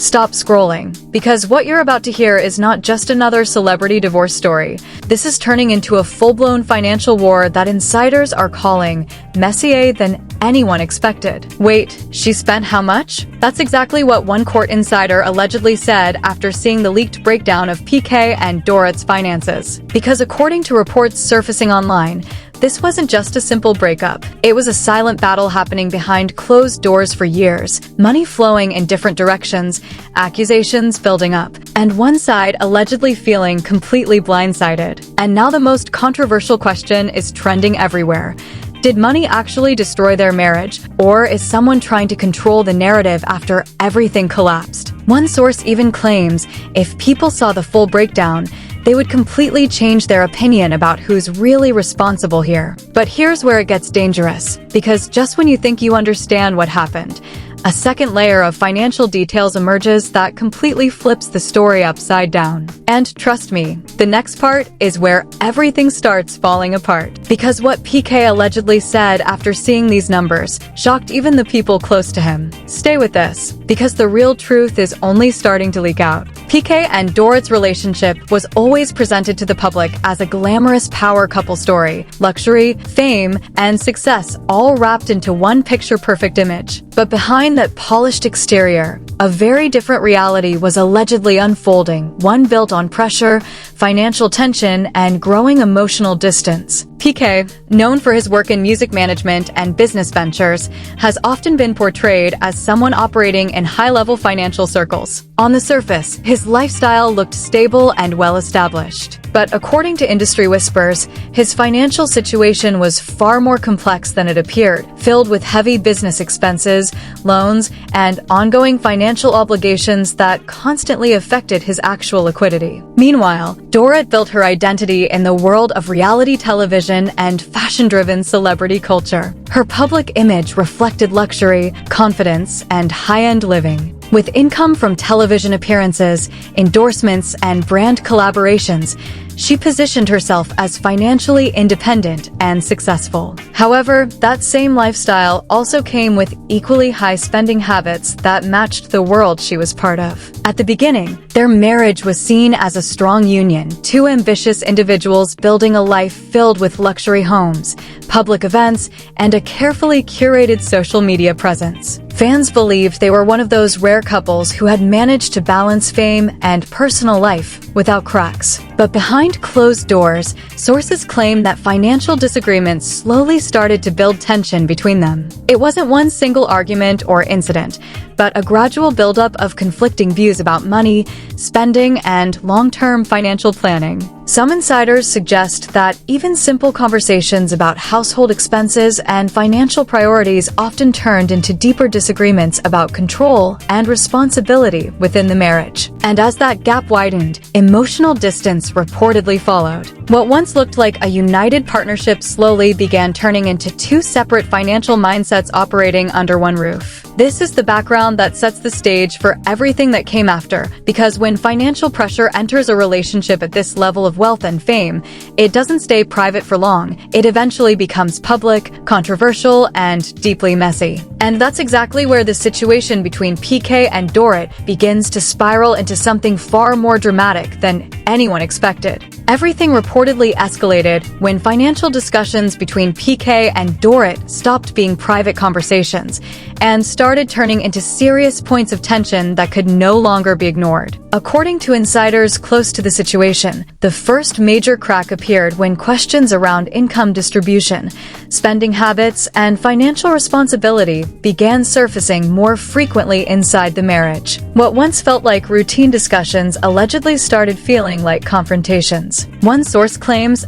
stop scrolling, because what you're about to hear is not just another celebrity divorce story. This is turning into a full-blown financial war that insiders are calling messier than anyone expected. Wait, she spent how much? That's exactly what one court insider allegedly said after seeing the leaked breakdown of PK and Dorit's finances. Because according to reports surfacing online, this wasn't just a simple breakup. It was a silent battle happening behind closed doors for years, money flowing in different directions, accusations building up, and one side allegedly feeling completely blindsided. And now the most controversial question is trending everywhere. Did money actually destroy their marriage, or is someone trying to control the narrative after everything collapsed? One source even claims if people saw the full breakdown, they would completely change their opinion about who's really responsible here. But here's where it gets dangerous, because just when you think you understand what happened, a second layer of financial details emerges that completely flips the story upside down. And trust me, the next part is where everything starts falling apart. Because what PK allegedly said after seeing these numbers shocked even the people close to him. Stay with this, because the real truth is only starting to leak out. PK and Dorit's relationship was always presented to the public as a glamorous power couple story. Luxury, fame, and success all wrapped into one picture-perfect image. But behind that polished exterior, a very different reality was allegedly unfolding, one built on pressure, financial tension, and growing emotional distance. PK, known for his work in music management and business ventures, has often been portrayed as someone operating in high-level financial circles. On the surface, his lifestyle looked stable and well-established. But according to industry whispers, his financial situation was far more complex than it appeared, filled with heavy business expenses, loans, and ongoing financial obligations that constantly affected his actual liquidity. Meanwhile, Dorit built her identity in the world of reality television and fashion-driven celebrity culture. Her public image reflected luxury, confidence, and high-end living. With income from television appearances, endorsements, and brand collaborations, she positioned herself as financially independent and successful. However, that same lifestyle also came with equally high spending habits that matched the world she was part of. At the beginning, their marriage was seen as a strong union, two ambitious individuals building a life filled with luxury homes, public events, and a carefully curated social media presence. Fans believed they were one of those rare couples who had managed to balance fame and personal life without cracks. But behind closed doors, sources claim that financial disagreements slowly started to build tension between them. It wasn't one single argument or incident, but a gradual buildup of conflicting views about money, spending, and long-term financial planning. Some insiders suggest that even simple conversations about household expenses and financial priorities often turned into deeper disagreements about control and responsibility within the marriage. And as that gap widened, emotional distance reportedly followed. What once looked like a united partnership slowly began turning into two separate financial mindsets operating under one roof. This is the background that sets the stage for everything that came after, because when financial pressure enters a relationship at this level of wealth and fame, it doesn't stay private for long. It eventually becomes public, controversial, and deeply messy. And that's exactly where the situation between PK and Dorit begins to spiral into something far more dramatic than anyone expected. Everything reportedly escalated when financial discussions between PK and Dorit stopped being private conversations and started turning into serious points of tension that could no longer be ignored. According to insiders close to the situation, the first major crack appeared when questions around income distribution, spending habits, and financial responsibility began surfacing more frequently inside the marriage. What once felt like routine discussions allegedly started feeling like confrontations. One source claims,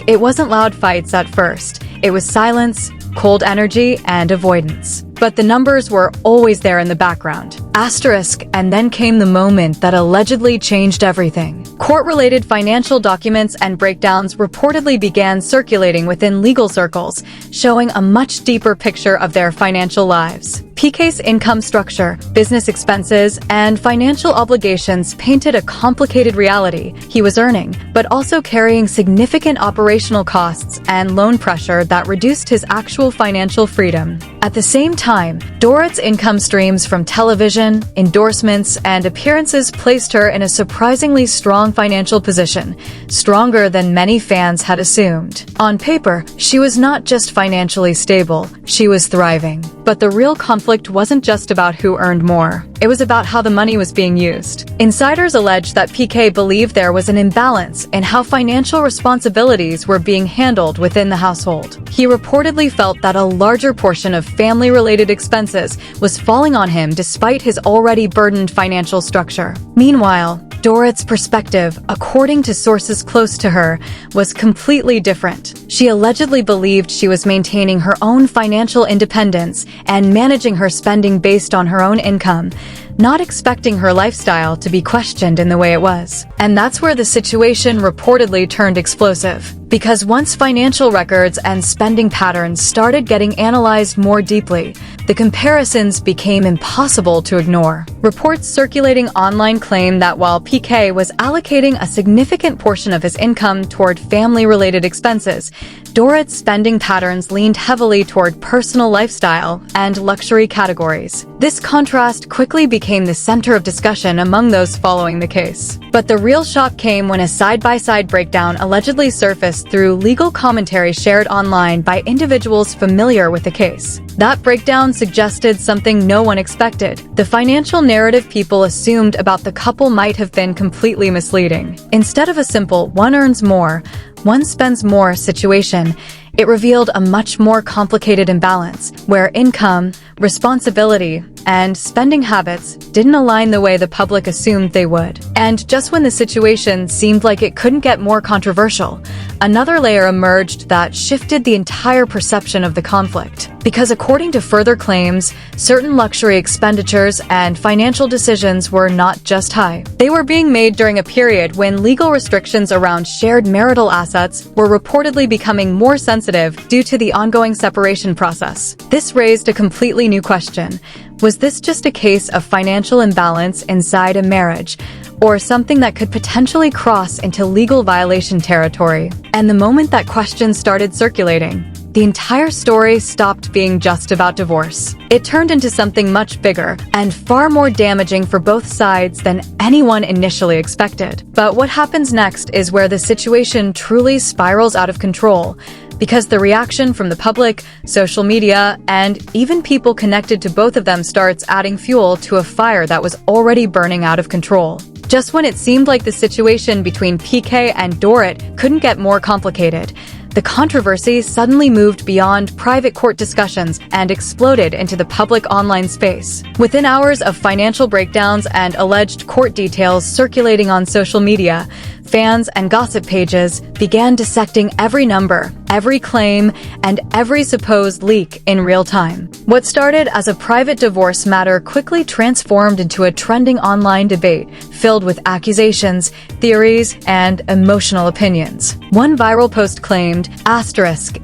it wasn't loud fights at first. It was silence, cold energy, and avoidance. But the numbers were always there in the background. And then came the moment that allegedly changed everything. Court-related financial documents and breakdowns reportedly began circulating within legal circles, showing a much deeper picture of their financial lives. PK's income structure, business expenses, and financial obligations painted a complicated reality. He was earning, but also carrying significant operational costs and loan pressure that reduced his actual financial freedom. At the same time, Dorit's income streams from television, endorsements, and appearances placed her in a surprisingly strong financial position, stronger than many fans had assumed. On paper, she was not just financially stable, she was thriving. But the real conflict wasn't just about who earned more. It was about how the money was being used. Insiders alleged that PK believed there was an imbalance in how financial responsibilities were being handled within the household. He reportedly felt that a larger portion of family-related expenses was falling on him despite his already burdened financial structure. Meanwhile, Dorit's perspective, according to sources close to her, was completely different. She allegedly believed she was maintaining her own financial independence and managing her spending based on her own income, not expecting her lifestyle to be questioned in the way it was. And that's where the situation reportedly turned explosive. Because once financial records and spending patterns started getting analyzed more deeply, the comparisons became impossible to ignore. Reports circulating online claim that while PK was allocating a significant portion of his income toward family-related expenses, Dorit's spending patterns leaned heavily toward personal lifestyle and luxury categories. This contrast quickly became the center of discussion among those following the case. But the real shock came when a side-by-side breakdown allegedly surfaced through legal commentary shared online by individuals familiar with the case. That breakdown suggested something no one expected. The financial narrative people assumed about the couple might have been completely misleading. Instead of a simple "one earns more, one spends more" situation, it revealed a much more complicated imbalance, where income, responsibility, and spending habits didn't align the way the public assumed they would. And just when the situation seemed like it couldn't get more controversial, another layer emerged that shifted the entire perception of the conflict. Because according to further claims, certain luxury expenditures and financial decisions were not just high. They were being made during a period when legal restrictions around shared marital assets were reportedly becoming more sensitive due to the ongoing separation process. This raised a completely new question. Was this just a case of financial imbalance inside a marriage, or something that could potentially cross into legal violation territory? And the moment that question started circulating, the entire story stopped being just about divorce. It turned into something much bigger and far more damaging for both sides than anyone initially expected. But what happens next is where the situation truly spirals out of control, because the reaction from the public, social media, and even people connected to both of them starts adding fuel to a fire that was already burning out of control. Just when it seemed like the situation between PK and Dorit couldn't get more complicated, the controversy suddenly moved beyond private court discussions and exploded into the public online space. Within hours of financial breakdowns and alleged court details circulating on social media, fans and gossip pages began dissecting every number, every claim, and every supposed leak in real time. What started as a private divorce matter quickly transformed into a trending online debate filled with accusations, theories, and emotional opinions. One viral post claimed,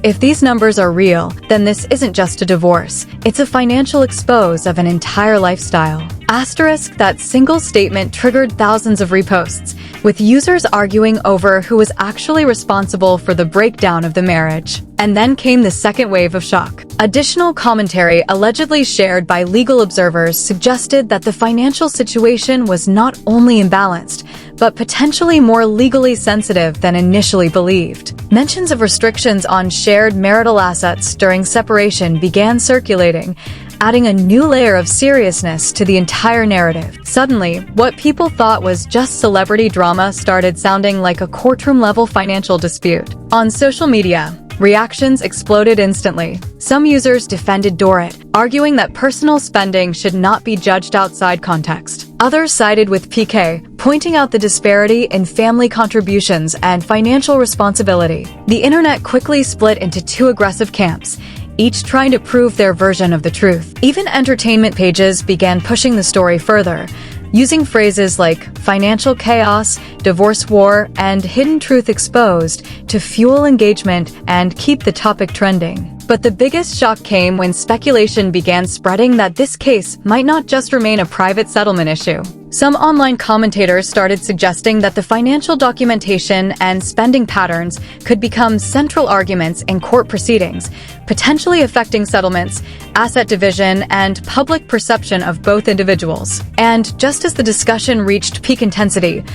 "If these numbers are real, then this isn't just a divorce. It's a financial expose of an entire lifestyle." That single statement triggered thousands of reposts, with users arguing over who was actually responsible for the breakdown of the marriage. And then came the second wave of shock. Additional commentary allegedly shared by legal observers suggested that the financial situation was not only imbalanced, but potentially more legally sensitive than initially believed. Mentions of restrictions on shared marital assets during separation began circulating, adding a new layer of seriousness to the entire narrative. Suddenly, what people thought was just celebrity drama started sounding like a courtroom-level financial dispute. On social media, reactions exploded instantly. Some users defended Dorit, arguing that personal spending should not be judged outside context. Others sided with PK, pointing out the disparity in family contributions and financial responsibility. The internet quickly split into two aggressive camps, each trying to prove their version of the truth. Even entertainment pages began pushing the story further, using phrases like financial chaos, divorce war, and hidden truth exposed to fuel engagement and keep the topic trending. But the biggest shock came when speculation began spreading that this case might not just remain a private settlement issue. Some online commentators started suggesting that the financial documentation and spending patterns could become central arguments in court proceedings, potentially affecting settlements, asset division, and public perception of both individuals. And just as the discussion reached peak intensity,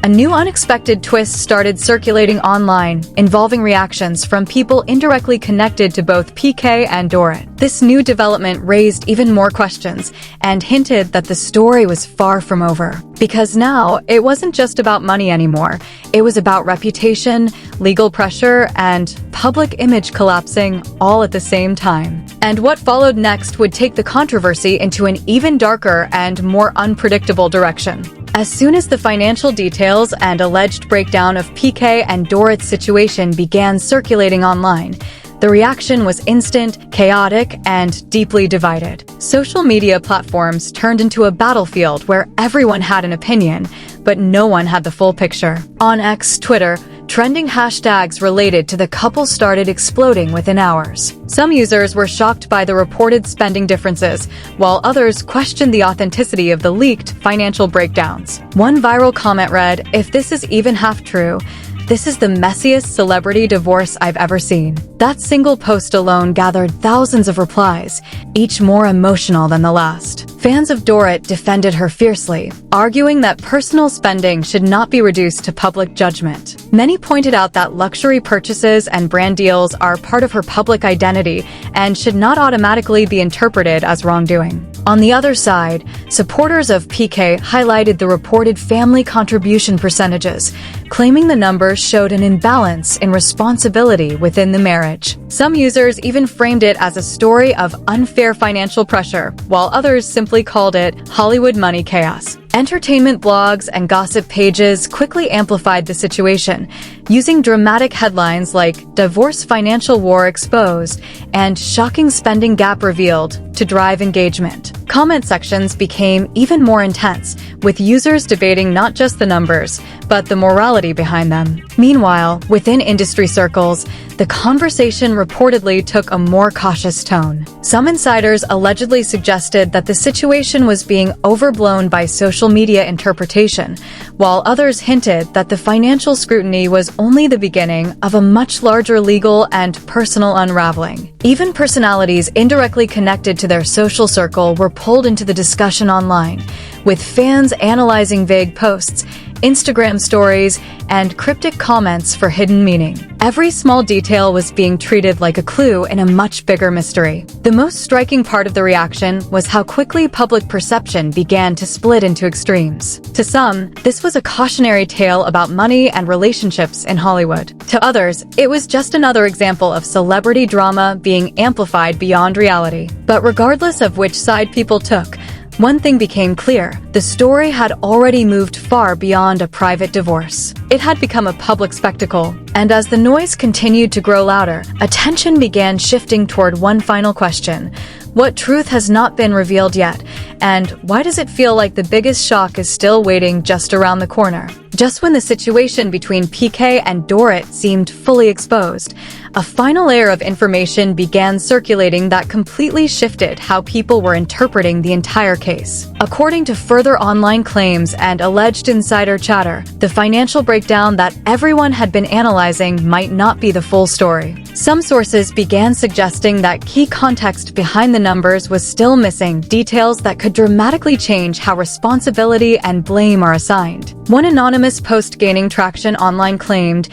a new unexpected twist started circulating online, involving reactions from people indirectly connected to both PK and Dorit. This new development raised even more questions and hinted that the story was far from over. Because now, it wasn't just about money anymore. It was about reputation, legal pressure, and public image collapsing all at the same time. And what followed next would take the controversy into an even darker and more unpredictable direction. As soon as the financial details and alleged breakdown of PK and Dorit's situation began circulating online, the reaction was instant, chaotic, and deeply divided. Social media platforms turned into a battlefield where everyone had an opinion, but no one had the full picture. On X, Twitter, trending hashtags related to the couple started exploding within hours. Some users were shocked by the reported spending differences, while others questioned the authenticity of the leaked financial breakdowns. One viral comment read, "If this is even half true, this is the messiest celebrity divorce I've ever seen." That single post alone gathered thousands of replies, each more emotional than the last. Fans of Dorit defended her fiercely, arguing that personal spending should not be reduced to public judgment. Many pointed out that luxury purchases and brand deals are part of her public identity and should not automatically be interpreted as wrongdoing. On the other side, supporters of PK highlighted the reported family contribution percentages, claiming the numbers showed an imbalance in responsibility within the marriage. Some users even framed it as a story of unfair financial pressure, while others simply called it Hollywood money chaos. Entertainment blogs and gossip pages quickly amplified the situation, using dramatic headlines like "Divorce Financial War Exposed" and "Shocking Spending Gap Revealed" to drive engagement. Comment sections became even more intense, with users debating not just the numbers, but the morality behind them. Meanwhile, within industry circles, the conversation reportedly took a more cautious tone. Some insiders allegedly suggested that the situation was being overblown by social media interpretation, while others hinted that the financial scrutiny was only the beginning of a much larger legal and personal unraveling. Even personalities indirectly connected to their social circle were pulled into the discussion online, with fans analyzing vague posts, Instagram stories, and cryptic comments for hidden meaning. Every small detail was being treated like a clue in a much bigger mystery. The most striking part of the reaction was how quickly public perception began to split into extremes. To some, this was a cautionary tale about money and relationships in Hollywood. To others, it was just another example of celebrity drama being amplified beyond reality. But regardless of which side people took, one thing became clear: the story had already moved far beyond a private divorce. It had become a public spectacle, and as the noise continued to grow louder, attention began shifting toward one final question: what truth has not been revealed yet, and why does it feel like the biggest shock is still waiting just around the corner? Just when the situation between PK and Dorit seemed fully exposed, a final layer of information began circulating that completely shifted how people were interpreting the entire case. According to further online claims and alleged insider chatter, the financial breakdown that everyone had been analyzing might not be the full story. Some sources began suggesting that key context behind the numbers was still missing, details that could dramatically change how responsibility and blame are assigned. One anonymous post gaining traction online claimed,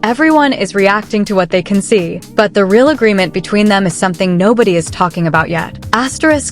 "Everyone is reacting to what they can see, but the real agreement between them is something nobody is talking about yet."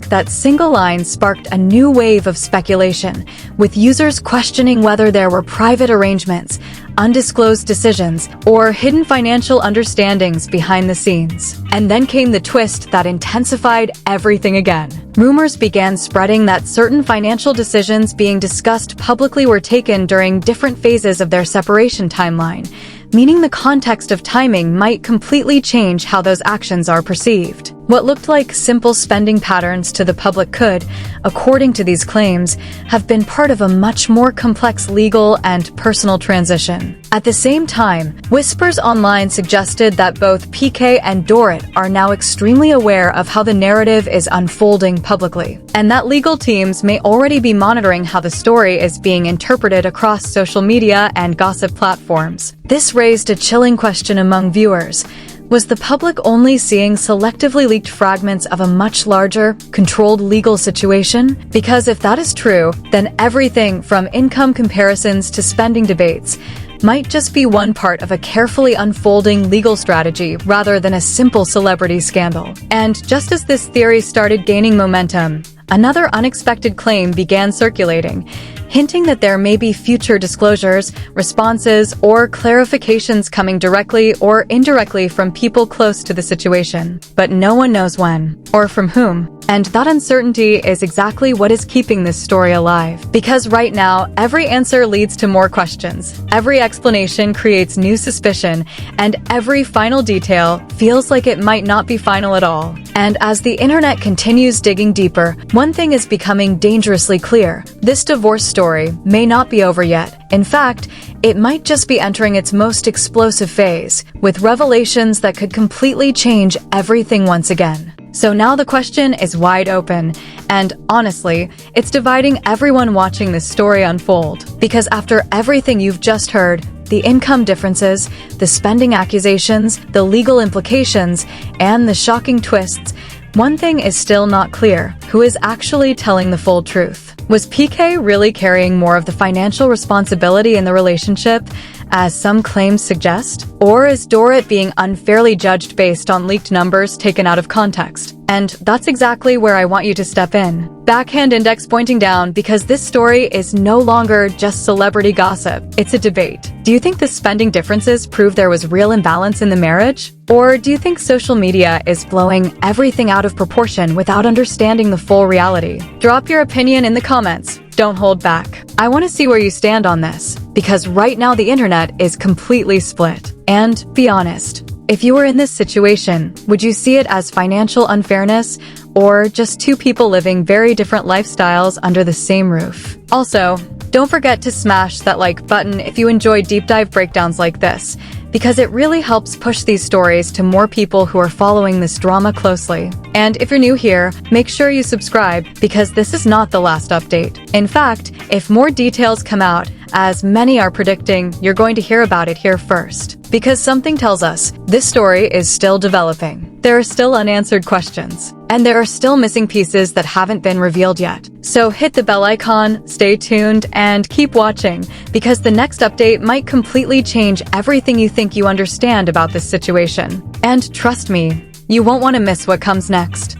That single line sparked a new wave of speculation, with users questioning whether there were private arrangements, undisclosed decisions, or hidden financial understandings behind the scenes. And then came the twist that intensified everything again. Rumors began spreading that certain financial decisions being discussed publicly were taken during different phases of their separation timeline, meaning the context of timing might completely change how those actions are perceived. What looked like simple spending patterns to the public could, according to these claims, have been part of a much more complex legal and personal transition. At the same time, whispers online suggested that both PK and Dorit are now extremely aware of how the narrative is unfolding publicly, and that legal teams may already be monitoring how the story is being interpreted across social media and gossip platforms. This raised a chilling question among viewers. Was the public only seeing selectively leaked fragments of a much larger, controlled legal situation? Because if that is true, then everything from income comparisons to spending debates might just be one part of a carefully unfolding legal strategy rather than a simple celebrity scandal. And just as this theory started gaining momentum, another unexpected claim began circulating, hinting that there may be future disclosures, responses, or clarifications coming directly or indirectly from people close to the situation. But no one knows when, or from whom. And that uncertainty is exactly what is keeping this story alive. Because right now, every answer leads to more questions, every explanation creates new suspicion, and every final detail feels like it might not be final at all. And as the internet continues digging deeper, one thing is becoming dangerously clear. This divorce story may not be over yet. In fact, it might just be entering its most explosive phase, with revelations that could completely change everything once again. So now the question is wide open, and honestly, it's dividing everyone watching this story unfold. Because after everything you've just heard, the income differences, the spending accusations, the legal implications, and the shocking twists, one thing is still not clear: who is actually telling the full truth? Was PK really carrying more of the financial responsibility in the relationship, as some claims suggest? Or is Dorit being unfairly judged based on leaked numbers taken out of context? And that's exactly where I want you to step in. Backhand index pointing down, because this story is no longer just celebrity gossip, it's a debate. Do you think the spending differences prove there was real imbalance in the marriage? Or do you think social media is blowing everything out of proportion without understanding the full reality? Drop your opinion in the comments. Don't hold back. I want to see where you stand on this, because right now the internet is completely split. And be honest, if you were in this situation, would you see it as financial unfairness, or just two people living very different lifestyles under the same roof? Also, don't forget to smash that like button if you enjoy deep dive breakdowns like this, because it really helps push these stories to more people who are following this drama closely. And if you're new here, make sure you subscribe, because this is not the last update. In fact, if more details come out, as many are predicting, you're going to hear about it here first. Because something tells us this story is still developing. There are still unanswered questions, and there are still missing pieces that haven't been revealed yet. So hit the bell icon, stay tuned, and keep watching, because the next update might completely change everything you think you understand about this situation. And trust me, you won't want to miss what comes next.